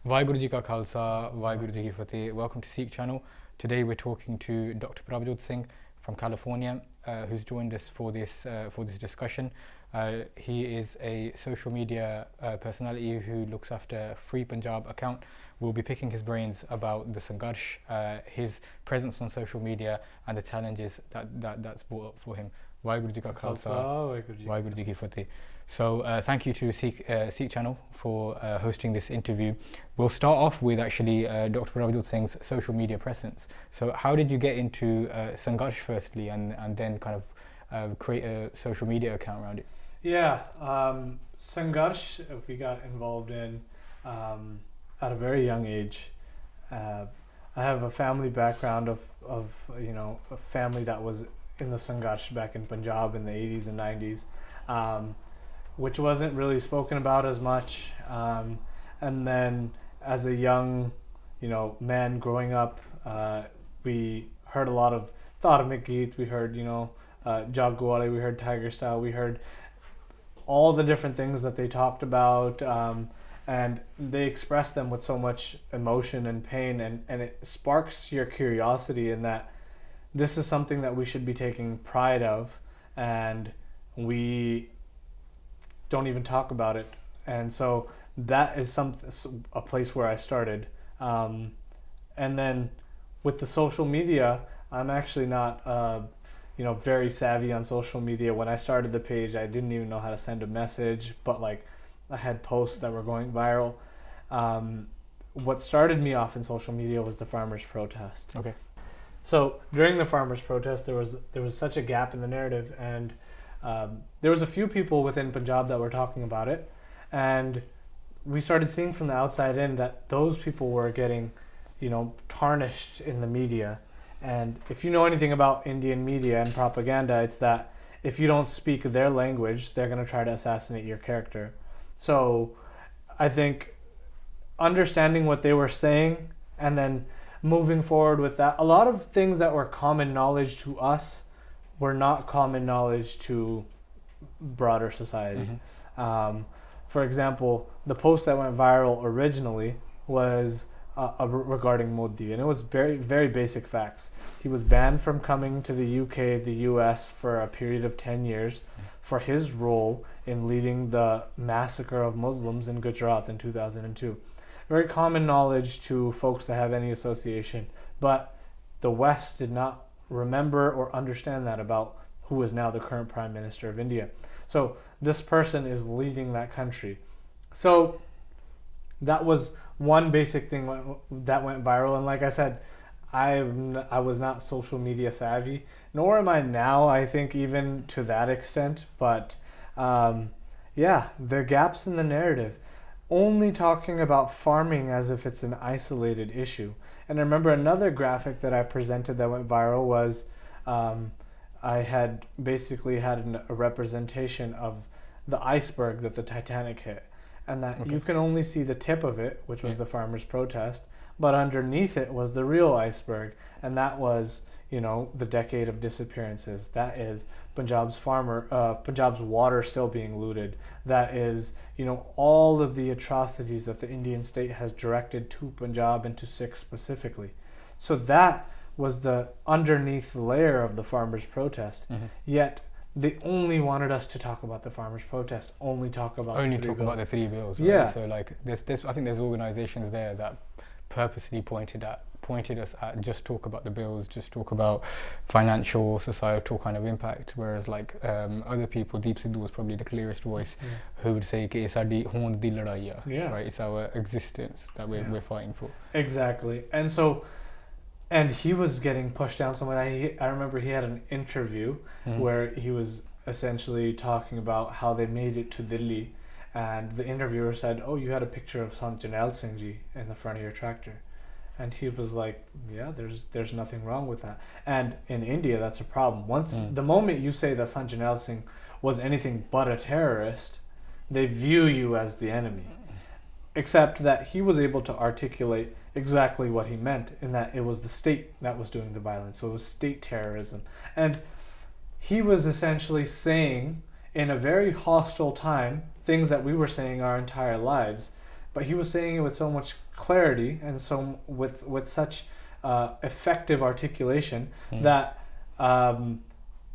Vaheguru Ji Ka Khalsa, Vaheguru Ji Ki Fateh. Welcome to Sikh channel. Today we're talking to Dr. Prabhjot Singh from California, who's joined us for this discussion. He is a social media personality who looks after Free Punjab account. We'll be picking his brains about the Sangharsh, his presence on social media, and the challenges that's brought up for him. Vaheguru Ji Ka Khalsa, Vaheguru Ji Ki Fateh. So thank you to Sikh channel for hosting this interview. We'll start off with actually Dr. Prabhjot Singh's social media presence. So how did you get into Sangharsh firstly, and then kind of create a social media account around it? Yeah, Sangharsh we got involved in at a very young age. I have a family background of a family that was in the Sangharsh back in Punjab in the 80s and 90s. Which wasn't really spoken about as much. And then as a young, man growing up, we heard a lot of Dharmik Geet, we heard, Jaggwale, we heard Tiger Style, we heard all the different things that they talked about, and they expressed them with so much emotion and pain, and it sparks your curiosity in that this is something that we should be taking pride of, and we don't even talk about it. And so that is a place where I started. And then with the social media, I'm actually not very savvy on social media. When I started the page, I didn't even know how to send a message, but I had posts that were going viral. What started me off in social media was the farmers' protest. Okay. So during the farmers' protest, there was such a gap in the narrative, and there was a few people within Punjab that were talking about it, and we started seeing from the outside in that those people were getting, tarnished in the media. And if you know anything about Indian media and propaganda, it's that if you don't speak their language, they're going to try to assassinate your character. So I think understanding what they were saying and then moving forward with that, a lot of things that were common knowledge to us were not common knowledge to broader society. Mm-hmm. For example, the post that went viral originally was regarding Modi, and it was very, very basic facts. He was banned from coming to the UK, the US for a period of 10 years for his role in leading the massacre of Muslims in Gujarat in 2002. Very common knowledge to folks that have any association, but the West did not remember or understand that about who is now the current Prime Minister of India. So this person is leading that country. So that was one basic thing that went viral. And like I said, I was not social media savvy, nor am I now, I think, even to that extent. But the gaps in the narrative, only talking about farming as if it's an isolated issue. And I remember another graphic that I presented that went viral was I had basically had a representation of the iceberg that the Titanic hit, and that you can only see the tip of it, which was the farmers' protest, but underneath it was the real iceberg, and that was the decade of disappearances. That is Punjab's water still being looted. That is all of the atrocities that the Indian state has directed to Punjab and to Sikhs specifically. So that was the underneath layer of the farmers' protest. Mm-hmm. Yet they only wanted us to talk about the farmers' protest, only talk about the 3 bills. Right? Yeah. So I think there's organizations there that purposely pointed us at just talk about the bills, just talk about financial, societal kind of impact, whereas other people, Deep Sidhu was probably the clearest voice, who would say कि साडी होंद दी लड़ाई है, right? It's our existence that we're fighting for. Exactly. And he was getting pushed down somewhere. I remember he had an interview where he was essentially talking about how they made it to Delhi, and the interviewer said, "Oh, you had a picture of Sant Janel Singh Ji in the front of your tractor." And he was like, "Yeah, there's nothing wrong with that." And in India, that's a problem. The moment you say that Sant Janel Singh was anything but a terrorist, they view you as the enemy. Except that he was able to articulate exactly what he meant, in that it was the state that was doing the violence. So it was state terrorism. And he was essentially saying, in a very hostile time, things that we were saying our entire lives, but he was saying it with so much clarity and so with such effective articulation that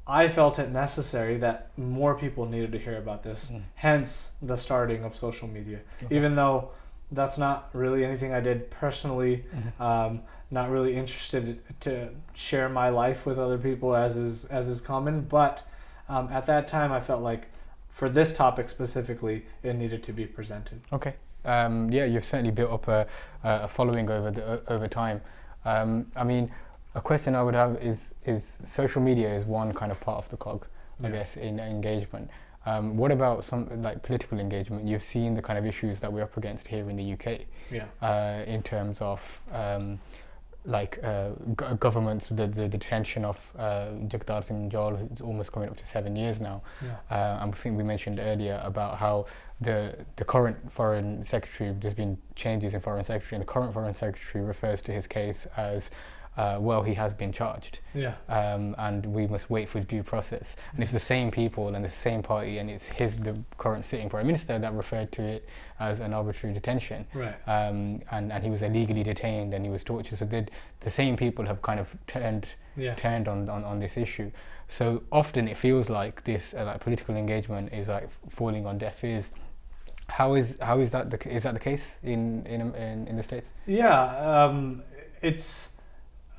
I felt it necessary that more people needed to hear about this. Hence the starting of social media. Okay. Even though that's not really anything I did personally, not really interested to share my life with other people as is common, but at that time I felt like for this topic specifically it needed to be presented. Okay. Yeah, you've certainly built up a following over time. I mean, a question I would have is social media is one kind of part of the cog, I guess, in engagement. What about some like political engagement? You've seen the kind of issues that we're up against here in the UK, in terms of governments, the detention of Jagtar Singh Jol, who's almost coming up to 7 years now. I think we mentioned earlier about how the current foreign secretary, there's been changes in foreign secretary, and the current foreign secretary refers to his case as he has been charged, and we must wait for due process. And it's the same people and the same party, and it's the current sitting prime minister that referred to it as an arbitrary detention. Right. And he was illegally detained and he was tortured. So the same people have kind of turned on this issue. So often it feels like this political engagement is like falling on deaf ears. How is that the case in the States? Yeah, it's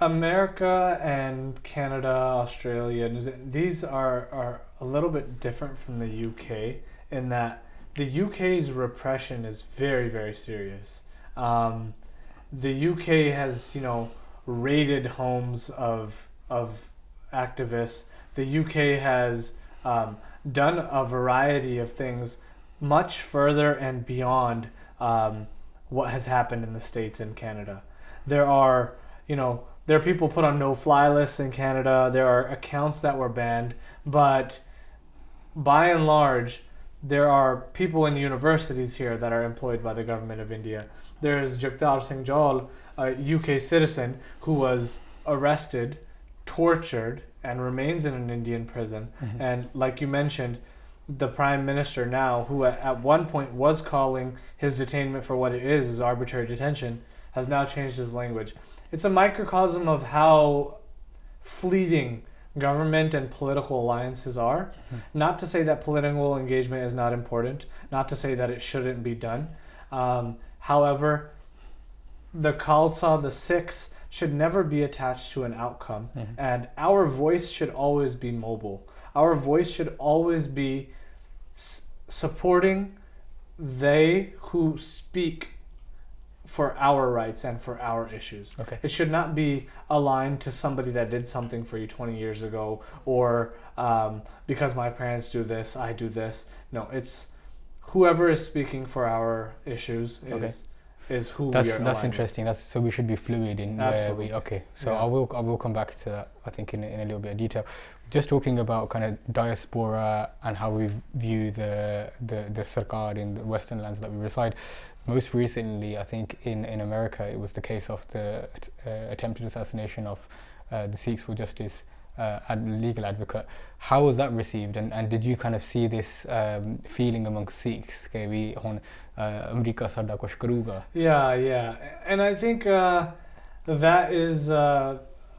America and Canada, Australia, New Zealand, these are a little bit different from the UK in that the UK's repression is very, very serious. The UK has, raided homes of activists. The UK has done a variety of things much further and beyond what has happened in the States and Canada. There are people put on no-fly lists in Canada. There are accounts that were banned, but by and large, there are people in universities here that are employed by the government of India. There's Jagtar Singh Jol, a UK citizen who was arrested, tortured, and remains in an Indian prison. And like you mentioned, the Prime Minister now, who at one point was calling his detainment for what it is arbitrary detention, has now changed his language. It's a microcosm of how fleeting government and political alliances are. Not to say that political engagement is not important, not to say that it shouldn't be done. However, the Khalsa, the Sikhs, should never be attached to an outcome. And our voice should always be mobile. Our voice should always be supporting they who speak for our rights and for our issues. Okay. It should not be aligned to somebody that did something for you 20 years ago, or because my parents do this, I do this. No, it's whoever is speaking for our issues is who we are aligned That's interesting. So we should be fluid in Absolutely. where we. Okay. So I will come back to that, I think, in a little bit of detail. Just talking about kind of diaspora and how we view the Sarkar in the Western lands that we reside. Most recently, I think in America, it was the case of the attempted assassination of the Sikhs for Justice legal advocate. How was that received, and did you kind of see this feeling amongst Sikhs? America sada kuch karuga. Yeah, and I think that is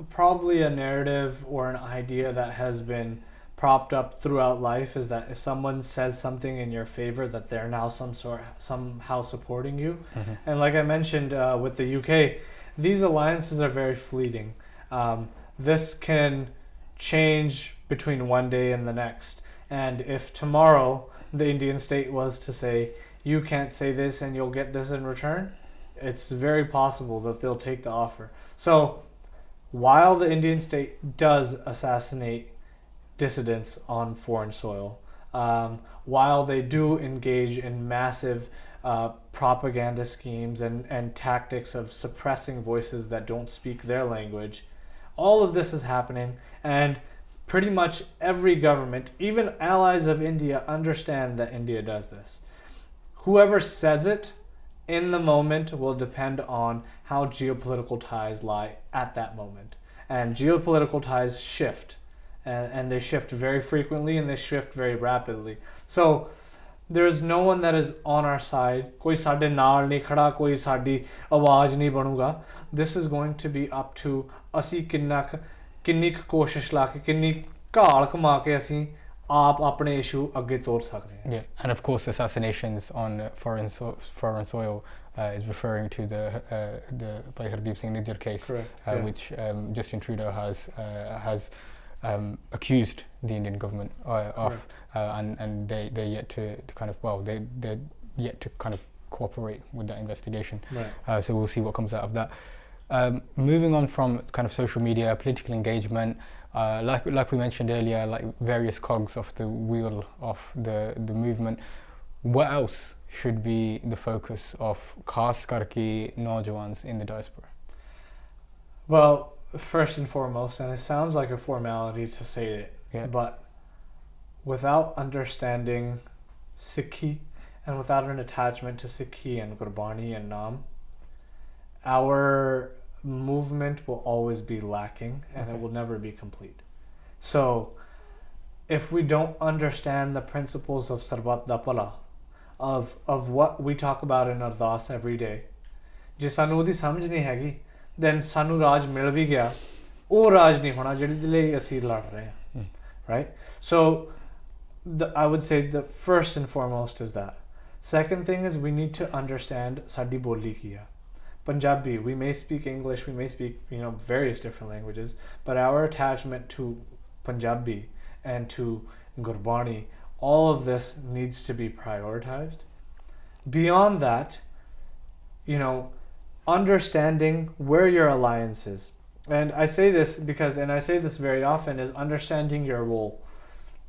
probably a narrative or an idea that has been propped up throughout life, is that if someone says something in your favor, that they're now somehow supporting you. And like I mentioned with the UK, these alliances are very fleeting. This can change between one day and the next. And if tomorrow the Indian state was to say, you can't say this and you'll get this in return, it's very possible that they'll take the offer. So while the Indian state does assassinate dissidents on foreign soil, while they do engage in massive propaganda schemes and tactics of suppressing voices that don't speak their language, all of this is happening, and pretty much every government, even allies of India, understand that India does this. Whoever says it in the moment will depend on how geopolitical ties lie at that moment. And geopolitical ties shift, and they shift very frequently and they shift very rapidly. So there is no one that is on our side. कोई साडे नाल नहीं खड़ा, कोई साडी आवाज नहीं बनूगा. This is going to be up to असी किन्नी कोशिश ला के किन्नी घाल कमा के असी आप अपने इशू अगे तोड़ सकते हैं. Yeah, and of course assassinations on foreign soil is referring to the by Hardeep Singh Nijjar case, which Justin Trudeau has accused the Indian government of, and they're yet to kind of, well, they're yet to kind of cooperate with that investigation. So we'll see what comes out of that. Moving on from kind of social media, political engagement, like we mentioned earlier, like various cogs of the wheel of the movement. What else should be the focus of khas karke naujawans in the diaspora? Well, first and foremost, and it sounds like a formality to say it, but without understanding Sikhi and without an attachment to Sikhi and Gurbani and Naam, our movement will always be lacking and it will never be complete. So if we don't understand the principles of Sarbat da Pala, of what we talk about in Ardas every day, ਜੇ ਸਾਨੂੰ ਉਹਦੀ ਸਮਝ ਨਹੀਂ ਹੈਗੀ, then ਸਾਨੂੰ ਰਾਜ ਮਿਲ ਵੀ ਗਿਆ, ਉਹ ਰਾਜ ਨਹੀਂ ਹੋਣਾ ਜਿਹਦੇ ਲਈ ਅਸੀਂ ਲੜ ਰਹੇ ਹਾਂ. Right? So I would say the first and foremost is that. Second thing is we need to understand ਸਾਡੀ ਬੋਲੀ ਕੀ ਆ. Punjabi, we may speak English, we may speak, various different languages, but our attachment to Punjabi and to Gurbani, all of this needs to be prioritized. Beyond that, understanding where your alliance is. And I say this because, and I say this very often, is understanding your role.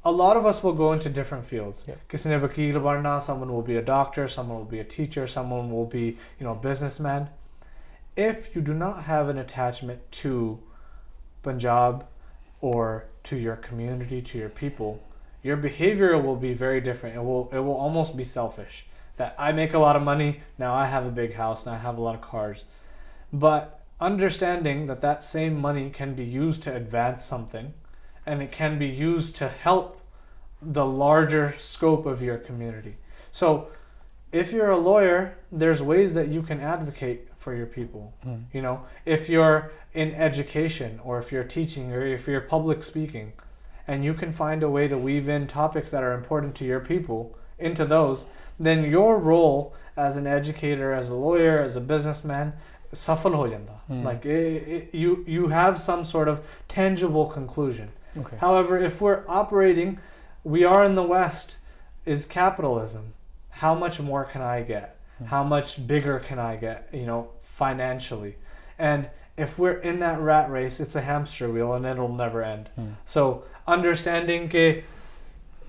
A lot of us will go into different fields. Kisi ne vakeel banna, someone will be a doctor, someone will be a teacher, someone will be, a businessman. If you do not have an attachment to Punjab or to your community, to your people, your behavior will be very different. It will almost be selfish. That I make a lot of money, now I have a big house, now I have a lot of cars. But understanding that same money can be used to advance something, and it can be used to help the larger scope of your community. So if you're a lawyer, there's ways that you can advocate for your people. If you're in education, or if you're teaching, or if you're public speaking, and you can find a way to weave in topics that are important to your people into those, then your role as an educator, as a lawyer, as a businessman, safal ho janda. Like you have some sort of tangible conclusion. However, if we're operating, we are in the West, is capitalism. How much more can I get? How much bigger can I get, financially? And if we're in that rat race, it's a hamster wheel and it'll never end. So understanding that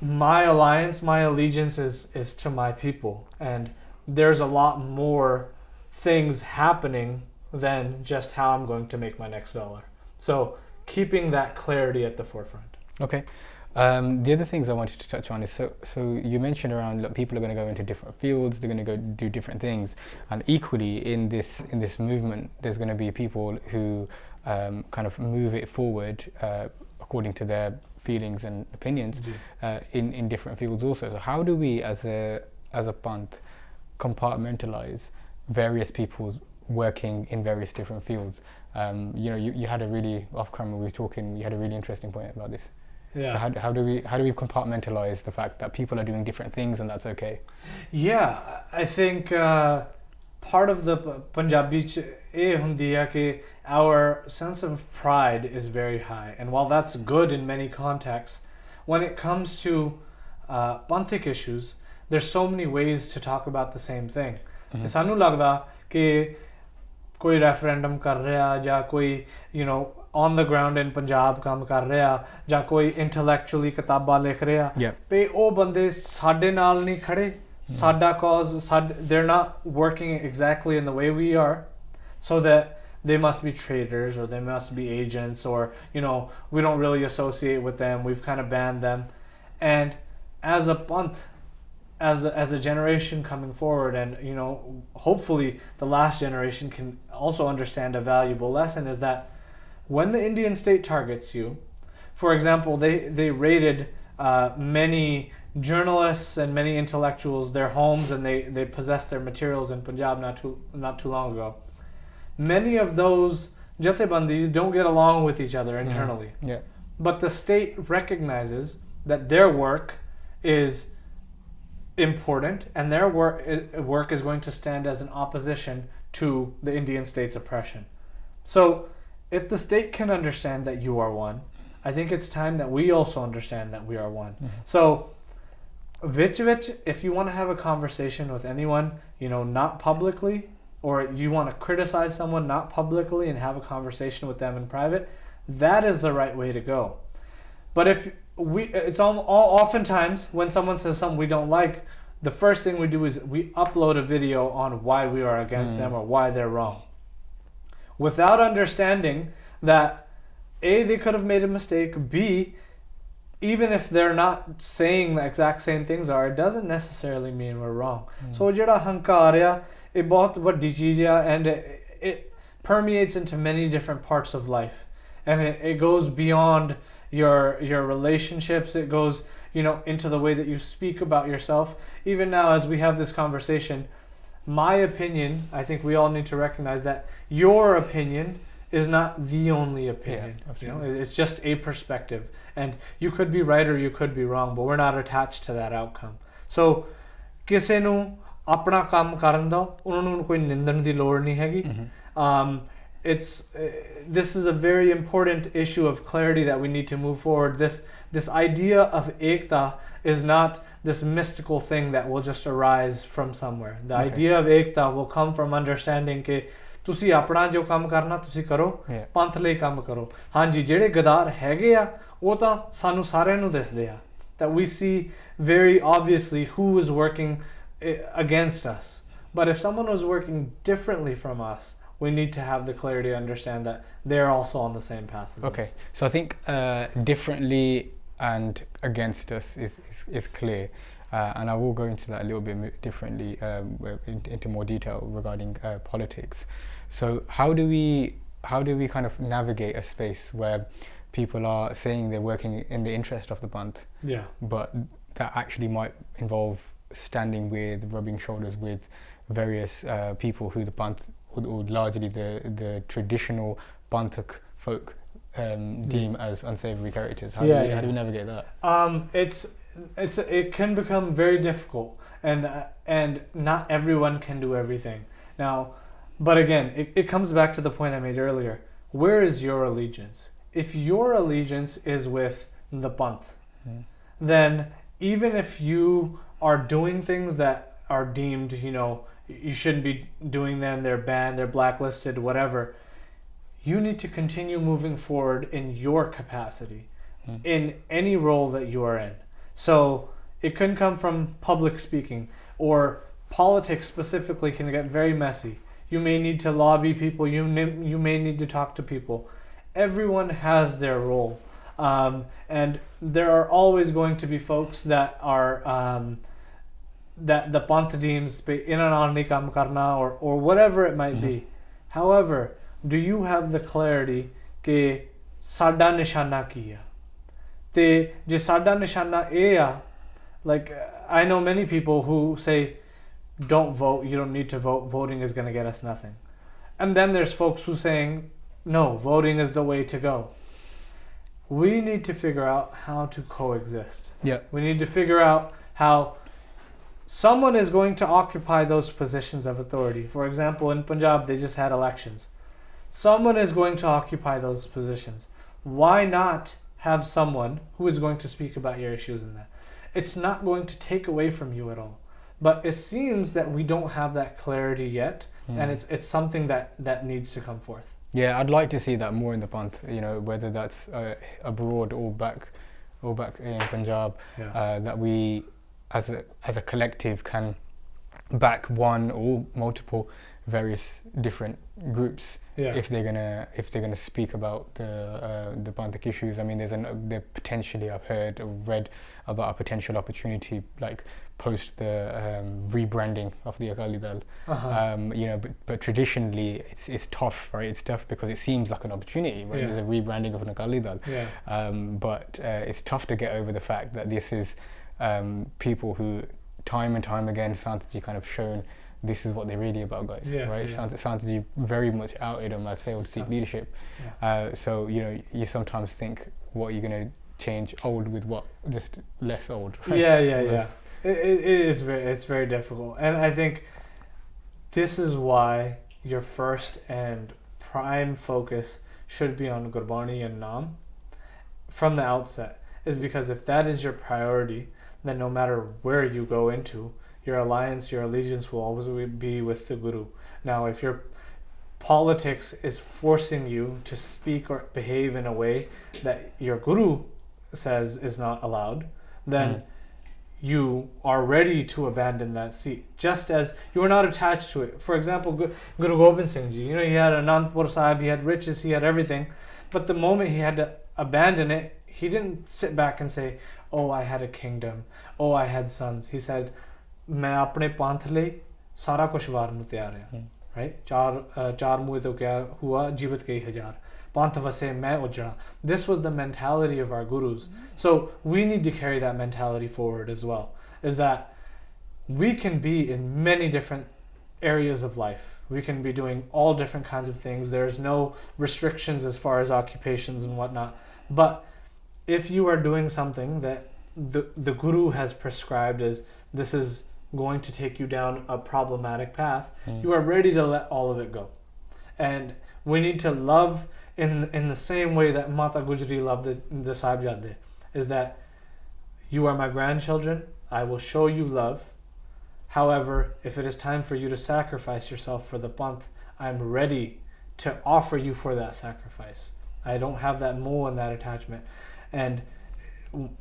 my alliance, my allegiance is to my people, and there's a lot more things happening than just how I'm going to make my next dollar. So keeping that clarity at the forefront. Okay. The other things I wanted to touch on is, so you mentioned around, look, people are going to go into different fields, they're going to go do different things, and equally in this movement there's going to be people who kind of move it forward according to their feelings and opinions in different fields also. So how do we as a Panth compartmentalize various people's working in various different fields? You had a really, off camera we were talking, you had a really interesting point about this. So how do we compartmentalize the fact that people are doing different things and that's okay? Yeah, I think part of the Punjabi eh hundi hai ki our sense of pride is very high, and while that's good in many contexts, when it comes to Panthic issues, there's so many ways to talk about the same thing. ਤੇ ਸਾਨੂੰ ਲੱਗਦਾ ਕਿ ਕੋਈ referendum ਕਰ ਰਿਹਾ, ਜਾਂ ਕੋਈ on the ground in Punjab ਕੰਮ ਕਰ ਰਿਹਾ, ਜਾਂ ਕੋਈ intellectually ਕਿਤਾਬਾਂ ਲਿਖ ਰਿਹਾ, ਤੇ ਉਹ ਬੰਦੇ ਸਾਡੇ ਨਾਲ ਨਹੀਂ ਖੜੇ, ਸਾਡਾ cause, they're not working exactly in the way we are, so that they must be traitors, or they must be agents, or we don't really associate with them, we've kind of banned them. And as a Panth, as a generation coming forward, and hopefully the last generation can also understand a valuable lesson, is that when the Indian state targets you, for example, they raided many journalists and many intellectuals their homes, and they possess their materials in Punjab not too long ago. Many of those Jathebandi don't get along with each other internally. Yeah. But the state recognizes that their work is important, and their work is going to stand as an opposition to the Indian state's oppression. So if the state can understand that you are one, I think it's time that we also understand that we are one. Mm-hmm. So vich, if you want to have a conversation with anyone, not publicly, or you want to criticize someone not publicly and have a conversation with them in private, that is the right way to go. But it's oftentimes when someone says something we don't like, the first thing we do is we upload a video on why we are against them or why they're wrong, without understanding that A, they could have made a mistake, B, even if they're not saying the exact same things it doesn't necessarily mean we're wrong. So jehda hankar hai, ਇਹ ਬਹੁਤ ਵੱਡੀ ਚੀਜ਼ ਆ, and it permeates into many different parts of life, and it goes beyond your relationships. It goes into the way that you speak about yourself. Even now, as we have this conversation, my opinion, I think we all need to recognize that your opinion is not the only opinion. It's just a perspective, and you could be right or you could be wrong, but we're not attached to that outcome. So ਕਿਸੇ ਨੂੰ ਆਪਣਾ ਕੰਮ ਕਰਨ ਦਿਓ, ਉਹਨਾਂ ਨੂੰ ਕੋਈ ਨਿੰਦਣ ਦੀ ਲੋੜ ਨਹੀਂ ਹੈਗੀ. This is a very important issue of clarity that we need to move forward. This idea of ekta is not this mystical thing that will just arise from somewhere. The idea of ekta will come from understanding ਕਿ ਤੁਸੀਂ ਆਪਣਾ ਜੋ ਕੰਮ ਕਰਨਾ ਤੁਸੀਂ ਕਰੋ, ਪੰਥ ਲਈ ਕੰਮ ਕਰੋ. ਹਾਂਜੀ, ਜਿਹੜੇ ਗਦਾਰ ਹੈਗੇ ਆ ਉਹ ਤਾਂ ਸਾਨੂੰ ਸਾਰਿਆਂ ਨੂੰ ਦਿਸਦੇ ਆ. That we see very obviously who is working against us. But if someone was working differently from us, we need to have the clarity to understand that they're also on the same path. Okay, so I think differently and against us is clear, and I will go into that a little bit differently into more detail regarding politics. So how do we kind of navigate a space where people are saying they're working in the interest of the Panth, but that actually might involve standing with, rubbing shoulders with various people who the Panth, or largely the traditional Panthak folk deem as unsavory characters? How do we navigate that? It can become very difficult, and not everyone can do everything. Now, but again, it comes back to the point I made earlier. Where is your allegiance? If your allegiance is with the Panth, then even if you are doing things that are deemed, you shouldn't be doing them, they're banned, they're blacklisted, whatever, you need to continue moving forward in your capacity, in any role that you are in. So it can come from public speaking, or politics specifically can get very messy. You may need to lobby people, you may need to talk to people. Everyone has their role, and there are always going to be folks that are that the Panth deems inna naal nahi kam karna, or whatever it might be. However, do you have the clarity ke sada nishana ki hai? Te je sada nishana eh a, like I know many people who say don't vote, you don't need to vote, voting is going to get us nothing. And then there's folks who saying no, voting is the way to go. We need to figure out how to coexist. We need to figure out how someone is going to occupy those positions of authority. For example, in Punjab, they just had elections. Someone is going to occupy those positions. Why not have someone who is going to speak about your issues in that? It's not going to take away from you at all. But it seems that we don't have that clarity yet, and it's something that needs to come forth. Yeah, I'd like to see that more in the Panth, whether that's abroad or back in Punjab, that we as a collective can back one or multiple various different groups if they're gonna speak about the Panthic issues. I mean, there potentially, I've heard or read about a potential opportunity like post the rebranding of the Akali Dal. But traditionally it's tough, right? It's tough because it seems like an opportunity, right? There's a rebranding of an Akali Dal, but it's tough to get over the fact that this is people who time and time again Santaji kind of shown this is what they're really about, guys, right? Santaji very much outed them as failed Sikh leadership. So you sometimes think, what are you going to change old with what? Just less old, right? It's very difficult, and I think this is why your first and prime focus should be on Gurbani and Naam from the outset, is because if that is your priority, then no matter where you go into, your alliance, your allegiance will always be with the Guru. Now, if your politics is forcing you to speak or behave in a way that your Guru says is not allowed, then you are ready to abandon that seat, just as you are not attached to it. For example, Guru Gobind Singh Ji, he had Anandpur Sahib, he had riches, he had everything, but the moment he had to abandon it, he didn't sit back and say, oh, I had a kingdom, oh, I had sons. He said, मैं अपने पंथ ले सारा कुछ वारन तैयार है, right? चार मुँह तो क्या हुआ, जीवित कई हजार, पंथ वसे मैं उजड़ा. This was the mentality of our gurus. So we need to carry that mentality forward as well, is that we can be in many different areas of life. We can be doing all different kinds of things. There's no restrictions as far as occupations and whatnot. But if you are doing something that the guru has prescribed as this is going to take you down a problematic path, you are ready to let all of it go. And we need to love in the same way that Mata Gujri loved the Sahibzade, is that you are my grandchildren, I will show you love. However, if it is time for you to sacrifice yourself for the panth, I'm ready to offer you for that sacrifice. I don't have that moh and that attachment. And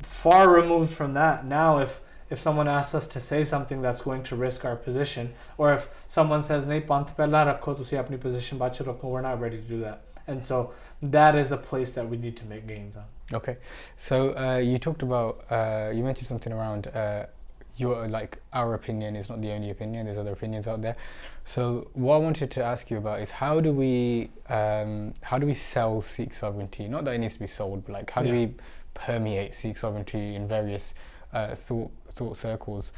far removed from that, now if someone asks us to say something that's going to risk our position, or if someone says, nahi panth pehla rakho, tusi apni position baad chh rakho, we're not ready to do that. And so that is a place that we need to make gains on. Okay. So you talked about, you mentioned something around your, like, our opinion is not the only opinion, there's other opinions out there. So what I wanted to ask you about is how do we sell Sikh sovereignty? Not that it needs to be sold, but like how do we permeate Sikh sovereignty in various thought circles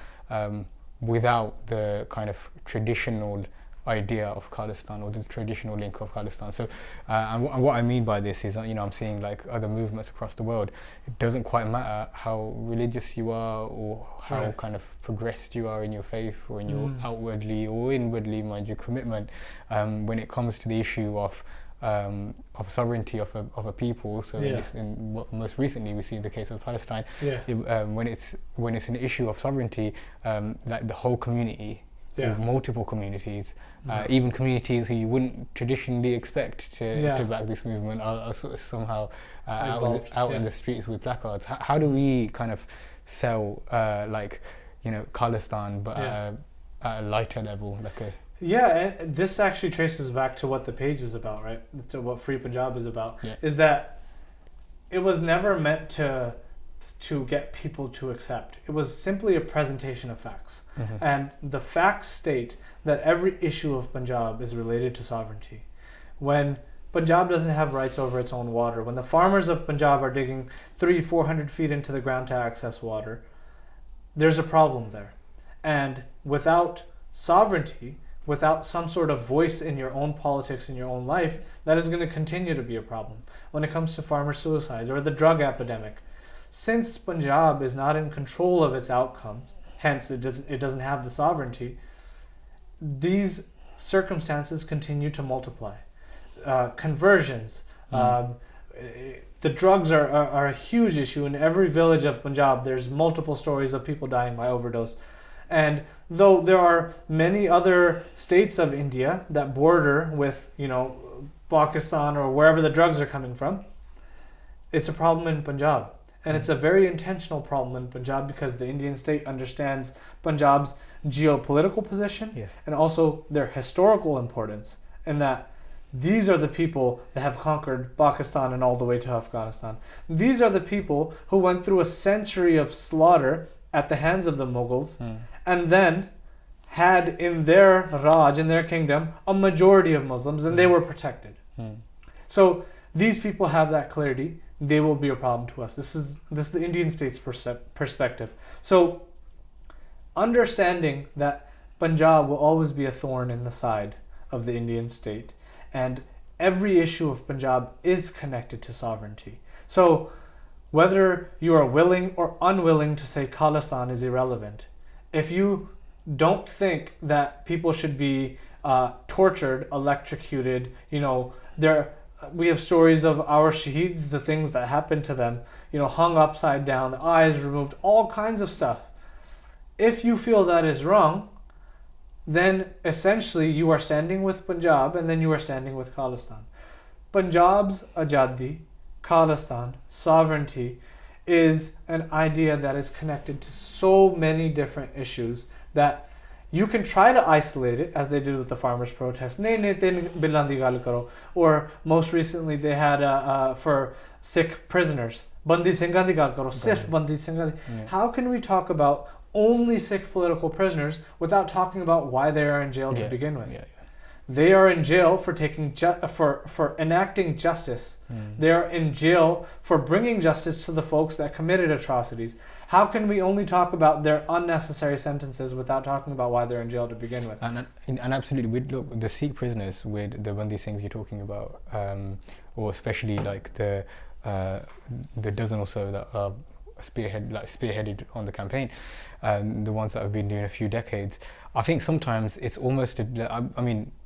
without the kind of traditional idea of Khalistan or the traditional link of Khalistan. So and what I mean by this is, I'm seeing like other movements across the world. It doesn't quite matter how religious you are or how kind of progressed you are in your faith or in your outwardly or inwardly, mind you, commitment, when it comes to the issue of sovereignty of a people. So most recently we see the case of Palestine. When it's an issue of sovereignty, like the whole community, multiple communities, even communities who you wouldn't traditionally expect to back this movement are sort of somehow out in the streets with placards. How do we kind of sell Khalistan but at a lighter level, like a and this actually traces back to what the page is about, right? To what Free Punjab is about, is that it was never meant to get people to accept. It was simply a presentation of facts. And the facts state that every issue of Punjab is related to sovereignty. When Punjab doesn't have rights over its own water, when the farmers of Punjab are digging 300-400 feet into the ground to access water, there's a problem there. And without sovereignty, without some sort of voice in your own politics, in your own life, that is going to continue to be a problem. When it comes to farmer suicides or the drug epidemic, since Punjab is not in control of its outcomes, hence it doesn't have the sovereignty, these circumstances continue to multiply. Conversions, the drugs are a huge issue. In every village of Punjab, there's multiple stories of people dying by overdose. And though there are many other states of India that border with, Pakistan or wherever the drugs are coming from, it's a problem in Punjab. And it's a very intentional problem in Punjab because the Indian state understands Punjab's geopolitical position and also their historical importance, in that these are the people that have conquered Pakistan and all the way to Afghanistan. These are the people who went through a century of slaughter at the hands of the Mughals and then had in their Raj, in their kingdom, a majority of Muslims, and they were protected. So these people have that clarity. they will be a problem to us. This is the Indian state's perspective. So understanding that Punjab will always be a thorn in the side of the Indian state, and every issue of Punjab is connected to sovereignty. So whether you are willing or unwilling to say Khalistan is irrelevant, if you don't think that people should be tortured, electrocuted, we have stories of our shaheeds, the things that happened to them, hung upside down, the eyes removed, all kinds of stuff. If you feel that is wrong, then essentially you are standing with Punjab, and then you are standing with Khalistan. Punjab's Ajadi, Khalistan, sovereignty is an idea that is connected to so many different issues that you can try to isolate it, as they did with the farmers' protest. Or most recently they had for Sikh prisoners. Bandi Singha di gal karo, sirf Bandi Singha di. How can we talk about only Sikh political prisoners without talking about why they are in jail to begin with? They are in jail for for enacting justice. They are in jail for bringing justice to the folks that committed atrocities. How can we only talk about their unnecessary sentences without talking about why they're in jail to begin with? And absolutely, look, the Sikh prisoners with the Bandi Singhs you're talking about, or especially like the dozen or so that are spearheaded on the campaign, the ones that have been doing a few decades, I think sometimes it's almost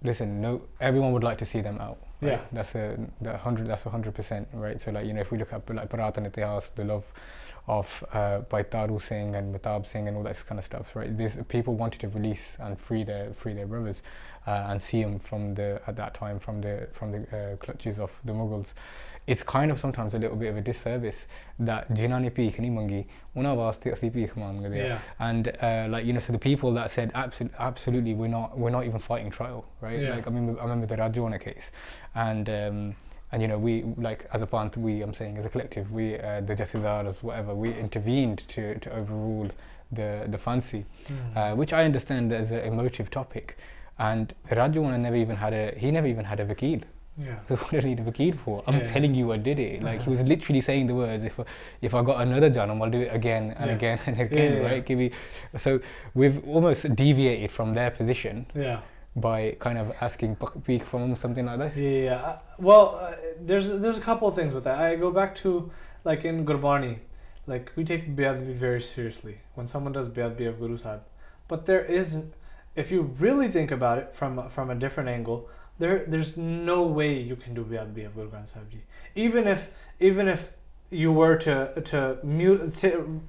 listen, everyone would like to see them out, right? That's 100%, right? So if we look at like Paratan Itihas, the love of by Taru Singh and Mehtab Singh and all that kind of stuff, right? These people wanted to release and free their brothers and see them from the clutches of the Mughals. It's kind of sometimes a little bit of a disservice that Jinani Peek ni mangi una vaste asi peek mangi. And so the people that said absolutely we're not even fighting trial, right? Like I remember the Rajona case, and we, like as a pant, I'm saying as a collective, we the Jathizars, whatever, we intervened to overrule the fancy, which I understand as an emotive topic, and Rajona never even had a vakil. What did he need a vakil for? I'm telling you I did it. Like he was literally saying the words, if I got another janam, I'll do it again and again and again, right? So we've almost deviated from their position by kind of asking peek from something like this. Well, there's a couple of things with that. I go back to like in Gurbani, like we take Beadbi very seriously when someone does Beadbi of Guru Sahib, but there isn't. If you really think about it from a different angle, there's no way you can do Beadbi of Guru Granth Sahib Ji. Even if you were to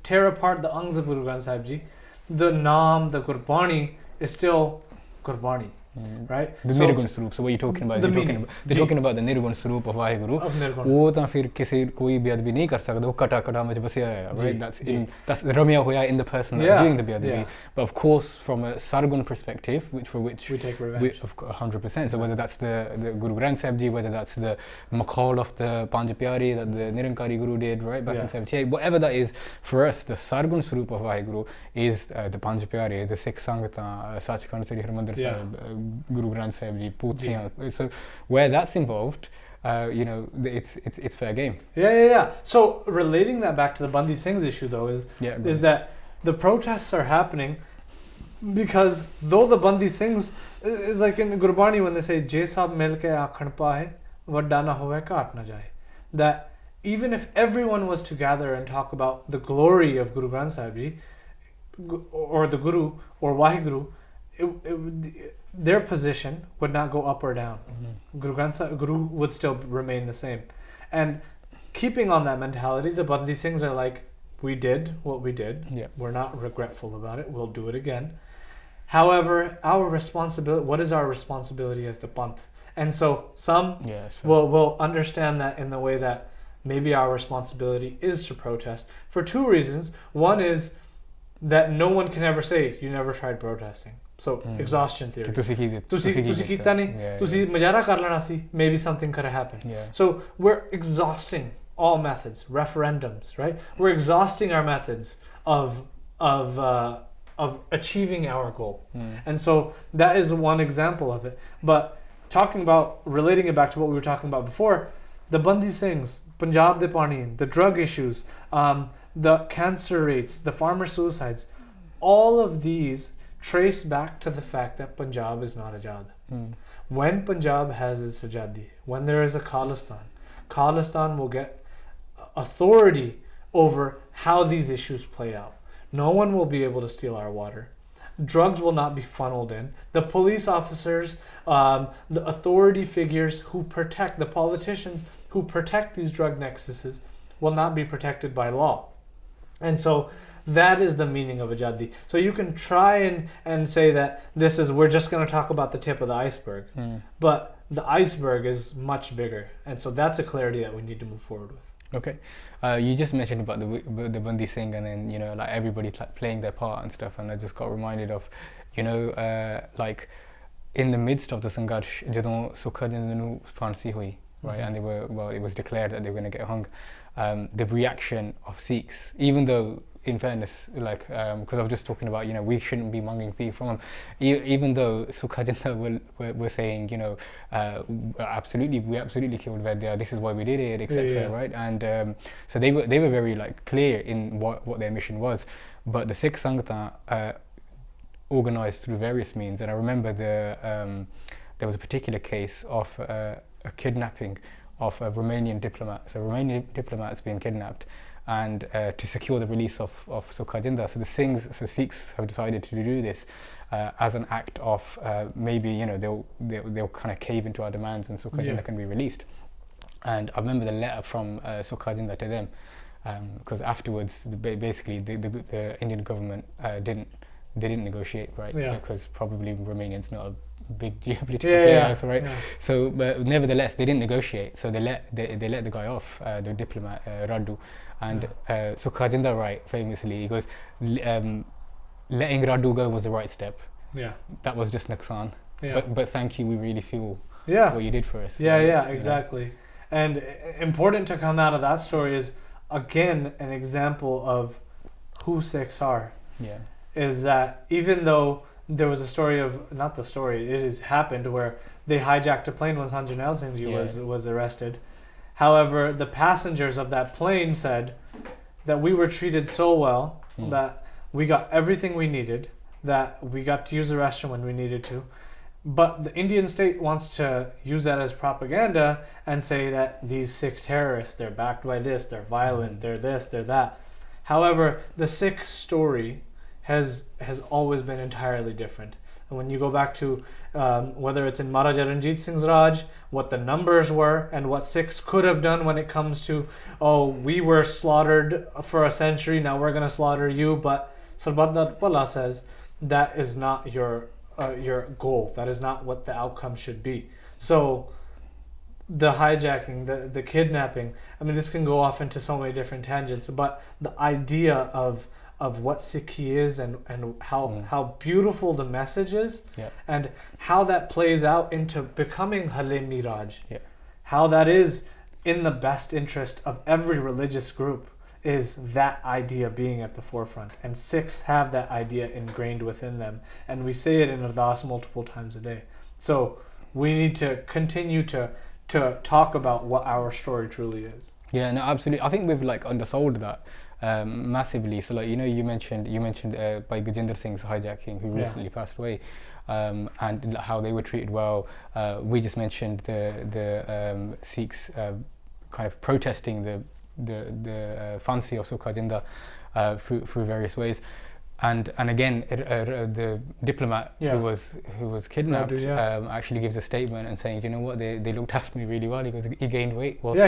tear apart the angs of Guru Granth Sahib Ji, the Naam, the Gurbani is still Gurbani. Right? The Nirgun Swarup. So what you're talking about? They're talking about the Nirgun Swarup of Vaheguru. वो तो फिर किसी कोई बेअदबी नहीं कर सकता, वो कटा में बस आया, right? That's रमिया होया in the person that's doing the बेअदबी. But of course, from a Sargun perspective, for which we take revenge, 100%. So whether that's the Guru Granth Sahib Ji, whether that's the Makhal of the Panj Pyari that the Nirankari Guru did, right, back in 78, whatever that is, for us, the Sargun Swarup of Vaheguru is the Panj Pyari, the Sikh Sangata, Sachkhand Sri Harmandir Sahib, Guru Granth Sahib Ji, Poothiyan. So where that's involved, it's fair game. So relating that back to the Bandi Singh's issue though is that the protests are happening because though the Bandi Singhs is like in Gurbani when they say Jay Sahab milke aakhan paahe vadda na howe kaat na jaye, that even if everyone was to gather and talk about the glory of Guru Granth Sahib Ji or the Guru or Waheguru, their position would not go up or down. Guru would still remain the same. And keeping on that mentality, the Bandi Singhs are like, we did what we did. We're not regretful about it. We'll do it again. However, our responsibility, what is our responsibility as the Panth? And so some will understand that in the way that maybe our responsibility is to protest for two reasons. One is that no one can ever say you never tried protesting. So exhaustion theory. Maybe something could have happened. So we're exhausting all methods, referendums, right? We're exhausting our methods of achieving our goal. And so that is one example of it. But relating it back to what we were talking about before, the Bandi Singhs, Punjab de Pani, the drug issues, the cancer rates, the farmer suicides, all of these trace back to the fact that Punjab is not Ajad. When Punjab has its Ajadi, when there is a Khalistan will get authority over how these issues play out. No one will be able to steal our water. Drugs will not be funneled in. The police officers, the authority figures who protect, the politicians who protect these drug nexuses will not be protected by law. And so that is the meaning of Ajadi. So you can try and say that we're just going to talk about the tip of the iceberg. But the iceberg is much bigger. And so that's a clarity that we need to move forward with. Okay, you just mentioned about the Bandi Singh and then, you know, like everybody playing their part and stuff, and I just got reminded of, you know, like in the midst of the Sangharsh, jadon Sukhadinder nu phansi hui, right, and it was declared that they were going to get hung, the reaction of Sikhs, even though, in fairness, like, because I was just talking about, you know, we shouldn't be munging people from them, even though Sukhadinder were saying, you know, we absolutely killed Vedya, this is why we did it, etc. Right? And so they were very like clear in what their mission was, but the Sikh Sangha organized through various means. And I remember there was a particular case of a kidnapping of a Romanian diplomat. So Romanian diplomat's been kidnapped, and to secure the release of Sukhadinder. So the Sikhs have decided to do this as an act of maybe, you know, they'll kind of cave into our demands and Sukhadinder can be released. And I remember the letter from Sukhadinder to them, because afterwards basically the Indian government didn't negotiate, right? Because probably Romanians not a big geopolitical players, right? So but nevertheless they didn't negotiate, so they let the guy off, the diplomat Radu, and Sukhadinder, right, famously he goes, letting Radu go was the right step, that was just Naqsan, but thank you, we really feel what you did for us. Exactly. And important to come out of that story is again an example of who Sikhs are. Is that even though there was a story of, not the story, it has happened where they hijacked a plane when Sanjanel Singh Ji was arrested. However, the passengers of that plane said that we were treated so well, that we got everything we needed, that we got to use the restroom when we needed to. But the Indian state wants to use that as propaganda and say that these Sikh terrorists, they're backed by this, they're violent, they're this, they're that. However, the Sikh story has always been entirely different. And when you go back to whether it's in Maharaja Ranjit Singh's Raj, what the numbers were and what Sikhs could have done when it comes to, oh, we were slaughtered for a century, now we're going to slaughter you. But Sarbat Pala says that is not your goal. That is not what the outcome should be. So the hijacking, the kidnapping, I mean, this can go off into so many different tangents, but the idea of what Sikhi is and how beautiful the message is, and how that plays out into becoming Hale Miraj, how that is in the best interest of every religious group, is that idea being at the forefront. And Sikhs have that idea ingrained within them, and we say it in Ardas multiple times a day. So we need to continue to talk about what our story truly is. Yeah, no, absolutely. I think we've like undersold that massively. So like, you know, you mentioned by Gajinder Singh's hijacking, who recently passed away, and how they were treated well. We just mentioned the Sikhs kind of protesting the fancy of Sukhadinder through various ways. And again, the diplomat who was kidnapped actually gives a statement and saying, you know what, they looked after me really well. He goes, he gained weight whilst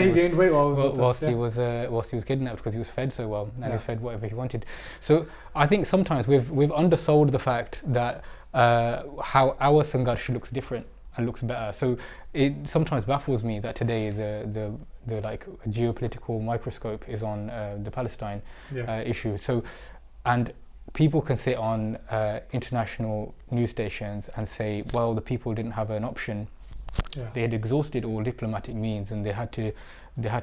he was kidnapped, because he was fed so well, and he was fed whatever he wanted. So I think sometimes we've undersold the fact that how our Sangharsh looks different and looks better. So it sometimes baffles me that today the like geopolitical microscope is on the Palestine issue. So, and people can sit on international news stations and say, well, the people didn't have an option Yeah. They had exhausted all diplomatic means, and they had to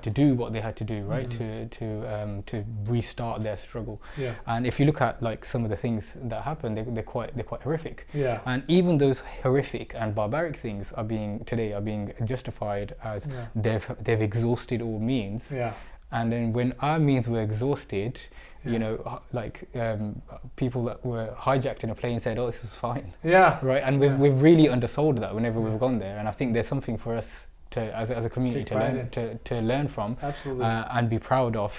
do what they had to do, right, to restart their struggle. Yeah. And if you look at like some of the things that happen, they're quite horrific. Yeah. And even those horrific and barbaric things are being justified as they've exhausted all means. Yeah. And then when our means were exhausted, Yeah. you know, like people that were hijacked in a plane said, "Oh, this is fine." Yeah. Right, and we've really undersold that whenever we've gone there, and I think there's something for us to, as a community, to learn from. Absolutely. And be proud of.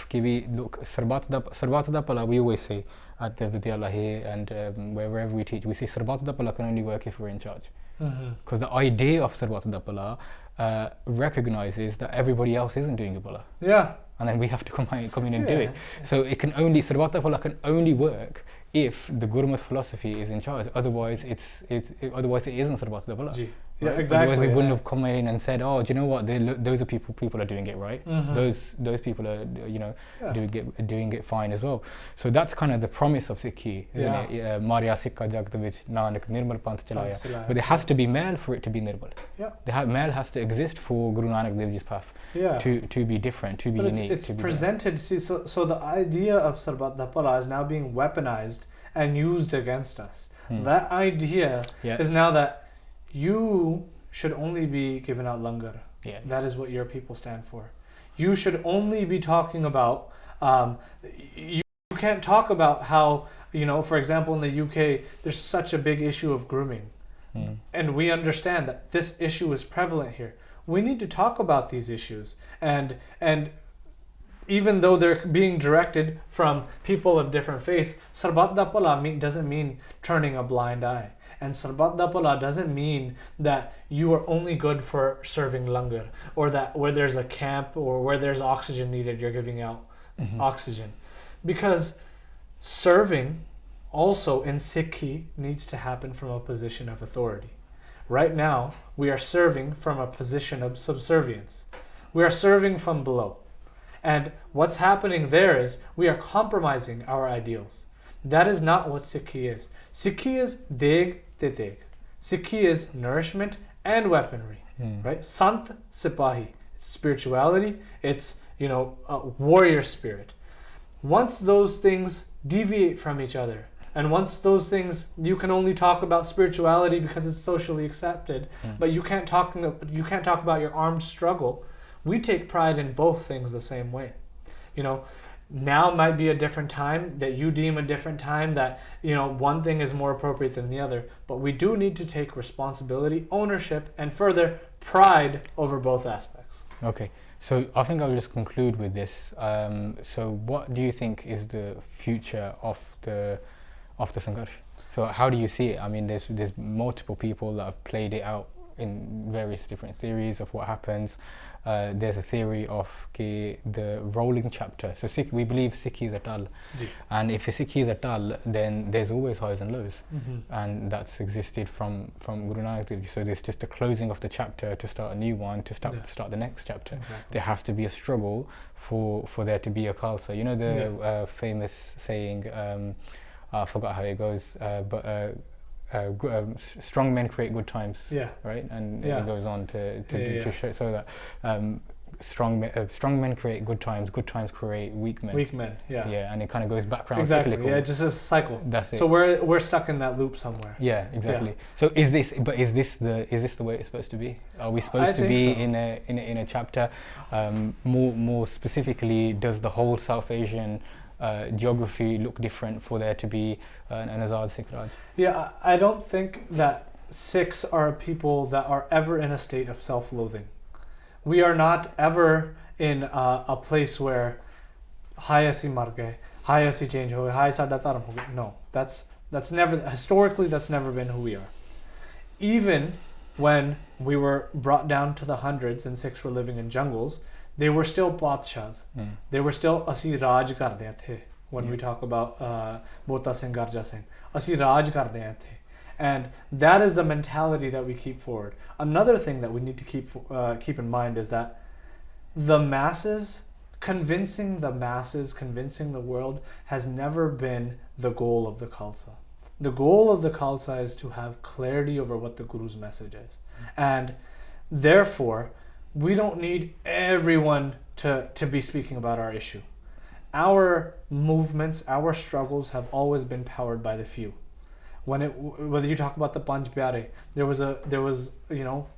Look, Sarbat da Pala, we always say at the Vidyalaya here and wherever we teach, we say Sarbat da Pala can only work if we're in charge. Because the idea of Sarbat da Pala recognizes that everybody else isn't doing Pala. Yeah. And then we have to come in and do it. So it can only, Sarbat da Pala can only work if the Gurmat philosophy is in charge. Otherwise, it isn't Sarbat da Pala. Yeah, right? exactly. Otherwise, we wouldn't have come in and said, "Oh, do you know what? Those are people are doing it right. Those people are, you know, doing it fine as well." So that's kind of the promise of Sikhi, isn't it? Maria Sikha Jagdavich Nanak Nirmal Panth Chalaya. But there has to be Mel for it to be Nirmal. Yeah. The Mel has to exist for Guru Nanak Dev Ji's path. Yeah. To be different, to be unique. It's presented. See, so the idea of Sarbat da Pala is now being weaponized and used against us. That idea is now that you should only be giving out langar. Yeah. That is what your people stand for. You should only be talking about. You can't talk about how, you know, for example, in the UK, there's such a big issue of grooming, and we understand that this issue is prevalent here. We need to talk about these issues, and even though they're being directed from people of different faiths, Sarbat da Pala doesn't mean turning a blind eye. And Sarbat da Pala doesn't mean that you are only good for serving langar, or that where there's a camp or where there's oxygen needed, you're giving out oxygen. Because serving also in Sikhi needs to happen from a position of authority. Right now, we are serving from a position of subservience. We are serving from below. And what's happening there is we are compromising our ideals. That is not what Sikhi is. Sikhi is deg te deg. Sikhi is nourishment and weaponry, right? Sant Sipahi. It's spirituality. It's, you know, a warrior spirit. Once those things deviate from each other, and once those things, you can only talk about spirituality because it's socially accepted, but you can't talk about your armed struggle. We take pride in both things the same way. You know, now might be a different time, that you deem a different time, that, you know, one thing is more appropriate than the other, but we do need to take responsibility, ownership, and further pride over both aspects. Okay, so I think I'll just conclude with this. So what do you think is the future of the Sangharsh? So how do you see it? I mean, there's multiple people that have played it out in various different theories of what happens. There's a theory of the rolling chapter. So we believe Sikhi is a tal, and if a Sikhi is a tal, then there's always highs and lows, and that's existed from Guru Nanak Dev Ji. So there's just a closing of the chapter to start a new one, to start the next chapter. Exactly. There has to be a struggle for there to be a Khalsa. You know the famous saying, I forgot how it goes, but strong men create good times, right? And it goes on to show so that strong men create good times create weak men. And it kind of goes back around. Exactly. Cyclical. Yeah, just a cycle. That's it. So we're stuck in that loop somewhere. Yeah, exactly. So is this the way it's supposed to be? Are we supposed to be in a chapter? More specifically, does the whole South Asian geography look different for there to be an Azad Sikh Raj? Yeah, I don't think that Sikhs are a people that are ever in a state of self-loathing. We are not ever in a place where hi asi mar gaye, hi asi change ho gaye, hi sada dharm ho gaye. No, that's never, historically that's never been who we are. Even when we were brought down to the hundreds and Sikhs were living in jungles, they were still Badshahs. They were still Asi Raj karde the. When we talk about Bota Singh, Garja Singh, Asi Raj karde the. And that is the mentality that we keep forward. Another thing that we need to keep in mind is that the masses, convincing the world has never been the goal of the Khalsa. The goal of the Khalsa is to have clarity over what the Guru's message is. And Therefore, we don't need everyone to be speaking about our issue. Our movements, our struggles have always been powered by the few. Whether you talk about the Panj Pyare, there was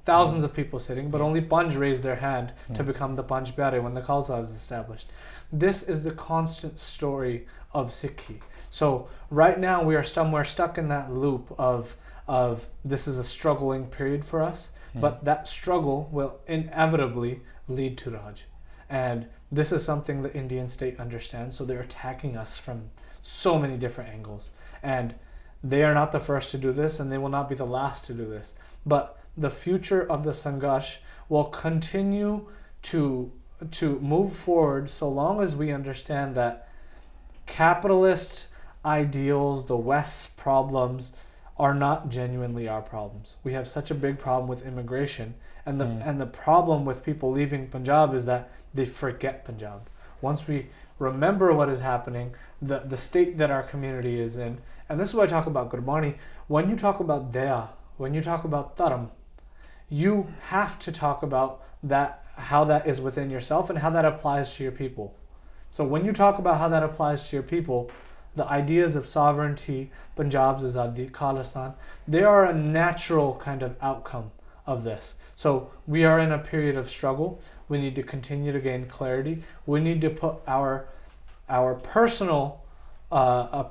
thousands of people sitting, but only Panj raised their hand to become the Panj Pyare when the Khalsa is established. This is the constant story of Sikhi. So right now we're stuck in that loop of this is a struggling period for us, but that struggle will inevitably lead to Raj. And this is something the Indian state understands, so they're attacking us from so many different angles. And they are not the first to do this, and they will not be the last to do this. But the future of the Sangharsh will continue to move forward so long as we understand that capitalist ideals, the West's problems, are not genuinely our problems. We have such a big problem with immigration, and the problem with people leaving Punjab is that they forget Punjab. Once we remember what is happening, the state that our community is in, and this is why I talk about Gurbani. When you talk about Daya, when you talk about Dharam, you have to talk about that, how that is within yourself and how that applies to your people. So when you talk about how that applies to your people, the ideas of sovereignty, Punjab's Azadi, Khalistan, they are a natural kind of outcome of this. So we are in a period of struggle. We need to continue to gain clarity. We need to put our personal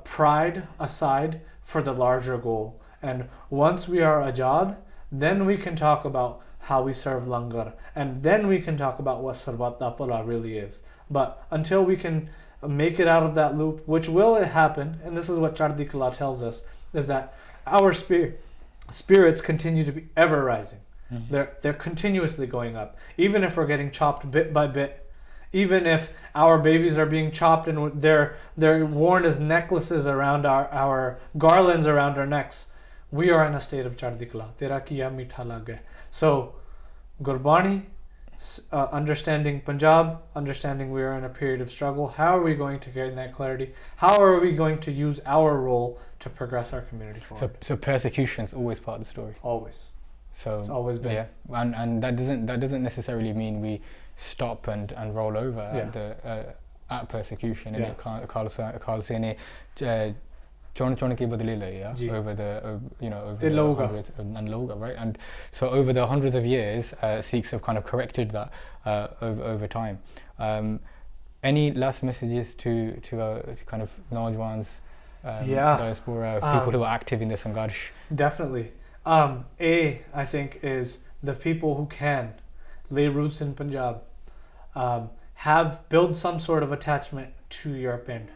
pride aside for the larger goal. And once we are ajad, then we can talk about how we serve langar, and then we can talk about what Sarbat Apala really is. But until we can make it out of that loop, which will happen, and this is what Chardi Kala tells us, is that our spirits continue to be ever rising. They're continuously going up. Even if we're getting chopped bit by bit, even if our babies are being chopped and they're worn as necklaces around our garlands around our necks, we are in a state of Chardi Kala. Tera kiya meetha lage. So, Gurbani, understanding Punjab, understanding we are in a period of struggle. How are we going to gain that clarity? How are we going to use our role to progress our community forward? So persecution is always part of the story. Always. So it's always been. Yeah, and that doesn't necessarily mean we stop and roll over at persecution. Yeah. Khalsa ne chon ke badle laye, over the over the hundreds and loga, right? And so over the hundreds of years, Sikhs have kind of corrected that over time. Any last messages to kind of Naujwans, diaspora, people who are active in the Sangharsh? Definitely. I think is the people who can lay roots in Punjab, build some sort of attachment to your pind.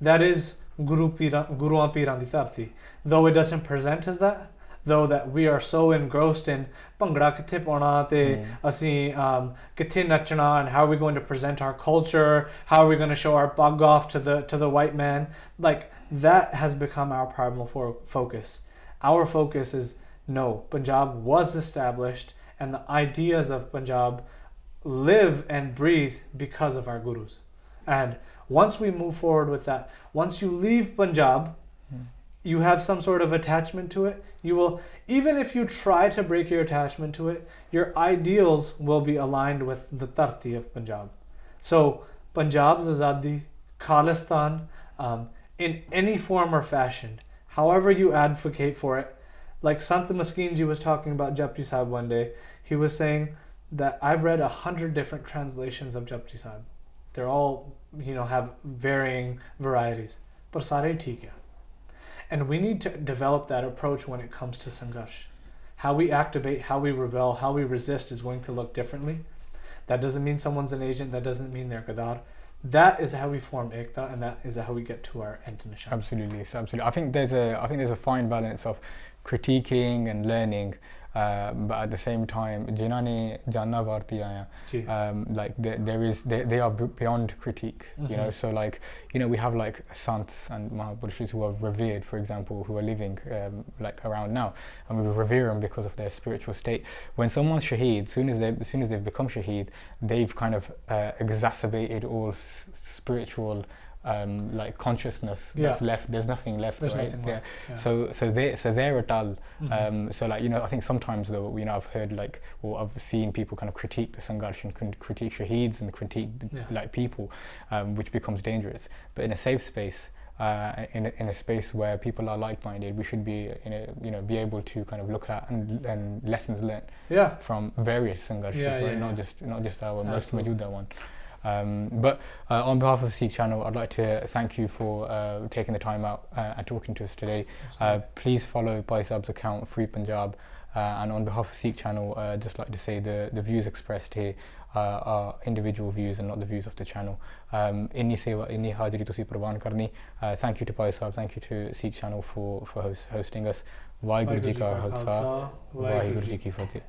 That is Guru Piran di Tarti. Though it doesn't present as that, though that we are so engrossed in Bhangra kithe pauna te asi kithe nachna, and how are we going to present our culture, how are we going to show our pug off to the white man, like that has become our primal focus. Our focus is no, Punjab was established, and the ideas of Punjab live and breathe because of our gurus. And once we move forward with that, once you leave Punjab, you have some sort of attachment to it. You will, even if you try to break your attachment to it, your ideals will be aligned with the Tarti of Punjab. So Punjab's Azadi, Khalistan, in any form or fashion, however you advocate for it. Like Sant Maskeen ji was talking about Japji Sahib one day. He was saying that I've read 100 different translations of Japji Sahib. They're all, have varying varieties. But sare theek hai. And we need to develop that approach when it comes to Sangharsh. How we activate, how we rebel, how we resist is going to look differently. That doesn't mean someone's an agent. That doesn't mean they're Gadar. That is how we form Ekta, and that is how we get to our end nishan. Absolutely. I think there's a fine balance of critiquing and learning, but at the same time, jinane janna varti aaya, like they are beyond critique. So like we have like sants and Mahapurushas who are revered, for example, who are living like around now, and we revere them because of their spiritual state. When someone's shaheed, as soon as they've become shaheed, they've kind of exacerbated all spiritual like consciousness Yeah. that's left. There's nothing left, There's right? nothing Yeah. left. Yeah. So they're a dull. Mhm. So like, you know, I think sometimes though, you know, I've heard like, or I've seen people kind of critique the Sangharsh and critique shaheeds and critique Yeah. like people, which becomes dangerous. But in a safe space, in a space where people are like-minded, we should be be able to kind of look at and lessons learned Yeah. from various Sangharshs, Yeah, right? yeah, Not just our most Absolutely. majuda one. But on behalf of Sikh Channel, I'd like to thank you for taking the time out and talking to us today. Please follow Bhai Saab's account, Free Punjab. And on behalf of Sikh Channel, I'd just like to say the views expressed here are individual views and not the views of the channel. Inni seva, inni hajri tusi prabhan karni. Thank you to Bhai Saab, thank you to Sikh Channel for hosting us. Vaheguru Ji Ka Khalsa, Vaheguru Ji Ki Fateh.